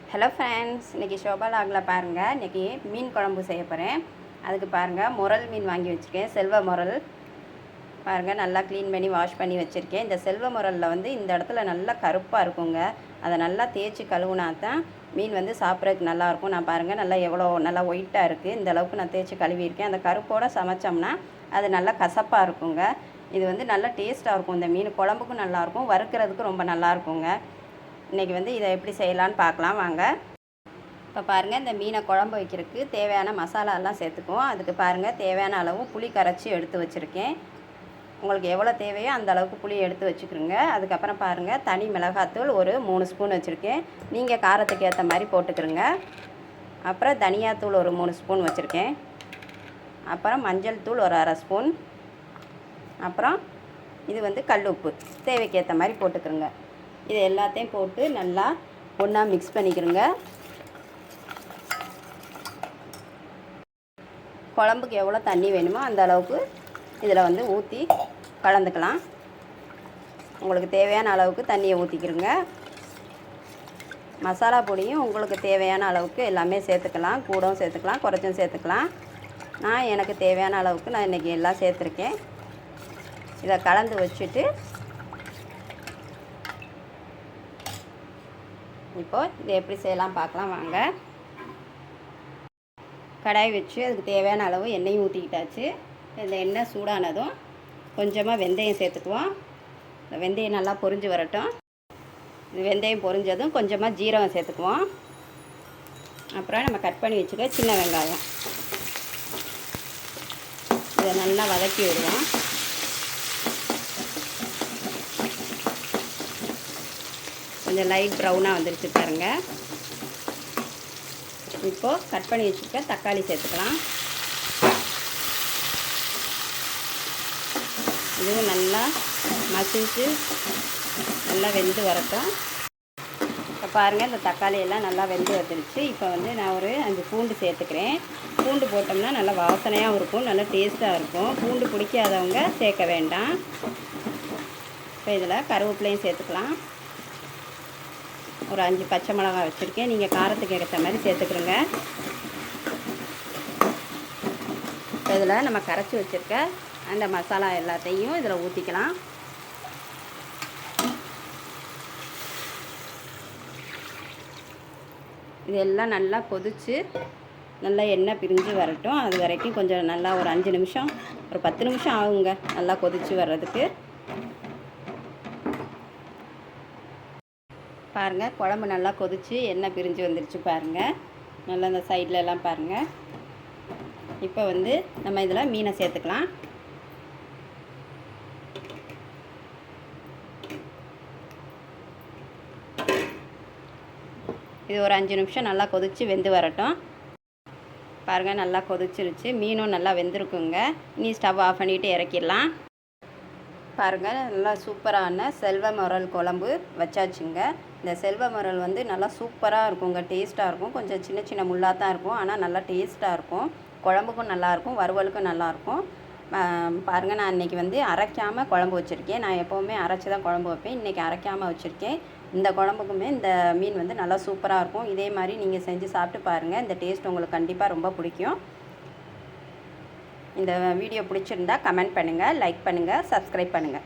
Hello friends, இன்றைக்கி ஷோபாலாகில் பாருங்கள். இன்றைக்கி மீன் குழம்பு செய்ய போகிறேன். அதுக்கு பாருங்கள், முரல் மீன் வாங்கி வச்சுருக்கேன். செல்வ முரல் பாருங்கள், நல்லா க்ளீன் பண்ணி வாஷ் பண்ணி வச்சுருக்கேன். இந்த செல்வ முரலில் வந்து இந்த இடத்துல நல்லா கருப்பாக இருக்குங்க. அதை நல்லா தேய்ச்சி கழுவுனா தான் மீன் வந்து சாப்பிட்றதுக்கு நல்லாயிருக்கும். நான் பாருங்கள், நல்லா எவ்வளோ நல்லா ஒயிட்டாக இருக்குது. இந்த அளவுக்கு நான் தேய்ச்சி கழுவியிருக்கேன். அந்த கருப்போடு சமைச்சோம்னா அது நல்லா கசப்பாக இருக்குங்க. இது வந்து நல்லா டேஸ்ட்டாக இருக்கும். இந்த மீன் குழம்புக்கும் நல்லாயிருக்கும், வறுக்கிறதுக்கு ரொம்ப நல்லாயிருக்குங்க. இன்றைக்கி வந்து இதை எப்படி செய்யலான்னு பார்க்கலாம் வாங்க. இப்போ பாருங்கள், இந்த மீனை குழம்பு வைக்கிறதுக்கு தேவையான மசாலாலாம் சேர்த்துக்குவோம். அதுக்கு பாருங்கள், தேவையான அளவு புளி கரைச்சி எடுத்து வச்சுருக்கேன். உங்களுக்கு எவ்வளோ தேவையோ அந்த அளவுக்கு புளி எடுத்து வச்சுக்கிறோங்க. அதுக்கப்புறம் பாருங்கள், தனி மிளகாத்தூள் ஒரு 3 ஸ்பூன் வச்சுருக்கேன். நீங்கள் காரத்துக்கு ஏற்ற மாதிரி போட்டுக்கிறோங்க. அப்புறம் தனியாத்தூள் ஒரு 3 ஸ்பூன் வச்சுருக்கேன். அப்புறம் மஞ்சள் தூள் ஒரு அரை ஸ்பூன். அப்புறம் இது வந்து கல் உப்பு தேவைக்கு ஏற்ற மாதிரி போட்டுக்கிறோங்க. இது எல்லாத்தையும் போட்டு நல்லா ஒன்றா மிக்ஸ் பண்ணிக்கிறோங்க. குழம்புக்கு எவ்வளோ தண்ணி வேணுமோ அந்த அளவுக்கு இதில் வந்து ஊற்றி கலந்துக்கலாம். உங்களுக்கு தேவையான அளவுக்கு தண்ணியை ஊற்றிக்கிறோங்க. மசாலா பொடியும் உங்களுக்கு தேவையான அளவுக்கு எல்லாமே சேர்த்துக்கலாம். கூடவும் சேர்த்துக்கலாம், குறைச்சும் சேர்த்துக்கலாம். நான் எனக்கு தேவையான அளவுக்கு நான் இன்றைக்கி எல்லாம் சேர்த்துருக்கேன். இதை கலந்து வச்சுட்டு இப்போது இதை எப்படி செய்யலாம் பார்க்கலாம் வாங்க. கடாய் வச்சு அதுக்கு தேவையான அளவு எண்ணெயும் ஊற்றிக்கிட்டாச்சு. இந்த எண்ணெய் சூடானதும் கொஞ்சமாக வெந்தயம் சேர்த்துக்குவோம். இந்த வெந்தயம் நல்லா பொரிஞ்சு வரட்டும். இந்த வெந்தயம் பொரிஞ்சதும் கொஞ்சமாக ஜீரகம் சேர்த்துக்குவோம். அப்புறம் நம்ம கட் பண்ணி வச்சுக்க சின்ன வெங்காயம், இதை நல்லா வதக்கி விடுவோம். கொஞ்சம் லைட் ப்ரௌனாக வந்துருச்சு பாருங்கள். இப்போது கட் பண்ணி வச்சுருக்க தக்காளி சேர்த்துக்கலாம். இதுவும் நல்லா மசிச்சு நல்லா வெந்து வரட்டும். இப்போ பாருங்கள், இந்த தக்காளி எல்லாம் நல்லா வெந்து வந்துருச்சு. இப்போ வந்து நான் ஒரு 5 பூண்டு சேர்த்துக்கிறேன். பூண்டு போட்டோம்னா நல்லா வாசனையாகவும் இருக்கும், நல்லா டேஸ்ட்டாக இருக்கும். பூண்டு பிடிக்காதவங்க சேர்க்க வேண்டாம். இப்போ இதில் கருவேப்பிலையும் சேர்த்துக்கலாம். ஒரு 5 பச்சை மிளகாய் வச்சுருக்கேன். நீங்கள் காரத்துக்கு ஏற்ற மாதிரி சேர்த்துக்கிறோங்க. இப்போ இதில் நம்ம கரைச்சி வச்சுருக்க அந்த மசாலா எல்லாத்தையும் இதில் ஊற்றிக்கலாம். இதெல்லாம் நல்லா கொதித்து நல்லா எண்ணெய் பிரிஞ்சு வரட்டும். அது வரைக்கும் கொஞ்சம் நல்லா ஒரு 5 நிமிஷம், ஒரு 10 நிமிஷம் ஆகுங்க நல்லா கொதித்து வர்றதுக்கு. பாருங்கள், குழம்பு நல்லா கொதித்து எண்ணெய் பிரிஞ்சு வந்துருச்சு பாருங்கள். நல்லா இந்த சைடில் எல்லாம் பாருங்கள். இப்போ வந்து நம்ம இதில் மீனை சேர்த்துக்கலாம். இது ஒரு 5 நிமிஷம் நல்லா கொதித்து வெந்து வரட்டும். பாருங்கள், நல்லா கொதிச்சிருச்சு. மீனும் நல்லா வெந்திருக்குங்க. இனி ஸ்டவ் ஆஃப் பண்ணிவிட்டு இறக்கிடலாம். பாருங்கள், நல்லா சூப்பரான செல்வ முரல் குழம்பு வச்சாச்சுங்க. இந்த செல்வ முரல் வந்து நல்லா சூப்பராக இருக்குங்க, டேஸ்ட்டாக இருக்கும். கொஞ்சம் சின்ன சின்ன முள்ளாக தான் இருக்கும், ஆனால் நல்லா டேஸ்ட்டாக இருக்கும். குழம்புக்கும் நல்லாயிருக்கும், வறுவலுக்கும் நல்லாயிருக்கும். பாருங்கள், நான் இன்றைக்கி வந்து அரைக்காமல் குழம்பு வச்சுருக்கேன். நான் எப்போவுமே அரைச்சி தான் குழம்பு வைப்பேன். இன்றைக்கி அரைக்காமல் வச்சுருக்கேன். இந்த குழம்புக்குமே இந்த மீன் வந்து நல்லா சூப்பராக இருக்கும். இதே மாதிரி நீங்கள் செஞ்சு சாப்பிட்டு பாருங்கள். இந்த டேஸ்ட் உங்களுக்கு கண்டிப்பாக ரொம்ப பிடிக்கும். இந்த வீடியோ பிடிச்சிருந்தா கமெண்ட் பண்ணுங்கள், லைக் பண்ணுங்கள், சப்ஸ்கிரைப் பண்ணுங்கள்.